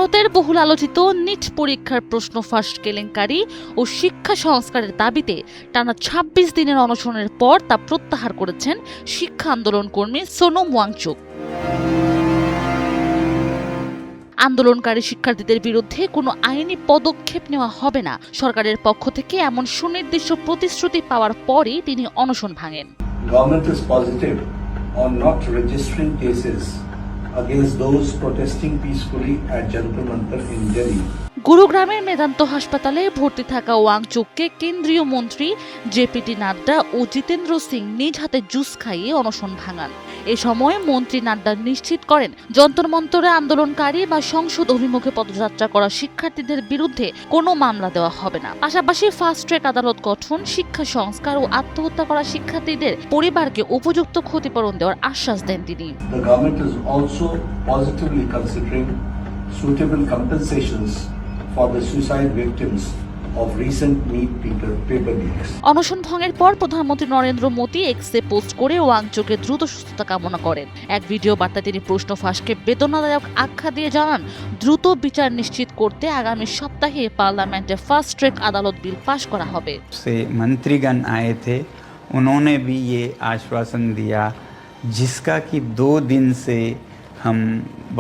ভারতের বহুল আলোচিত নিট পরীক্ষার প্রশ্ন ফাঁস কেলেঙ্কারি ও শিক্ষা সংস্কারের দাবিতে টানা ২৬ দিনের অনশনের পর তা প্রত্যাহার করেছেন শিক্ষা আন্দোলন কর্মী সোনম ওয়াংচুক। আন্দোলনকারী শিক্ষার্থীদের বিরুদ্ধে কোনো আইনি পদক্ষেপ নেওয়া হবে না, সরকারের পক্ষ থেকে এমন সুনির্দিষ্ট প্রতিশ্রুতি পাওয়ার পরই তিনি অনশন ভাঙেন। Government is positive on not registering cases against those protesting peacefully at Jantar Mantar in Delhi. গুরুগ্রামের Medanta হাসপাতালে ভর্তি থাকা ওয়াংচুককে কেন্দ্রীয় মন্ত্রী জেপিটি নাড্ডা ও জিতেন্দ্র সিং নিজ হাতে জুস খাইয়ে অনশন ভাঙান। এ সময় মন্ত্রী নাড্ডা নিশ্চিত করেন, যন্তর মন্তরে আন্দোলনকারী বা সংসদ অভিমুখে পদযাত্রা করা শিক্ষার্থীদের বিরুদ্ধে কোনো মামলা দেওয়া হবে না। পাশাপাশি ফাস্ট ট্র্যাক আদালত গঠন, শিক্ষা সংস্কার ও আত্মহত্যা করা শিক্ষার্থীদের পরিবারকে উপযুক্ত ক্ষতিপূরণ দেওয়ার আশ্বাস দেন তিনি। The government is also positively considering suitable compensations for the suicide victims of recent NEET paper leaks. অনশন ভঙ্গের পর প্রধানমন্ত্রী নরেন্দ্র মোদী এক্সে পোস্ট করে ওয়াংচুকের দ্রুত সুস্থতা কামনা করেন। এক ভিডিও বার্তায় তিনি প্রশ্ন ফাঁসকে বেদনাদায়ক আখ্যা দিয়ে জানান, দ্রুত বিচার নিশ্চিত করতে আগামী সপ্তাহে পার্লামেন্টে ফাস্ট ট্র্যাক আদালত বিল পাশ করা হবে। से मंत्रीगण आए थे, उन्होंने भी ये आश्वासन दिया जिसका कि 2 दिन से हम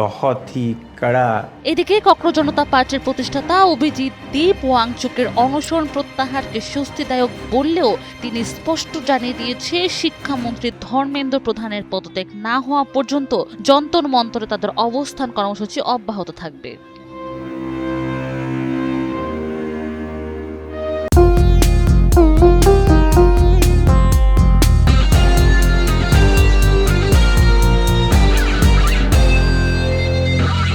बहुत ही कड़ा। এদিকে ককরোচ জনতা পার্টির প্রতিষ্ঠাতা অভিজিৎ দীপ ওয়াংচুকের অনশন প্রত্যাহারকে স্বস্তিদায়ক বললেও তিনি স্পষ্ট জানিয়ে দিয়েছে, শিক্ষামন্ত্রী ধর্মেন্দ্র প্রধানের পদত্যাগ না হওয়া পর্যন্ত যন্তর মন্তরে তাদের অবস্থান কর্মসূচি অব্যাহত থাকবে।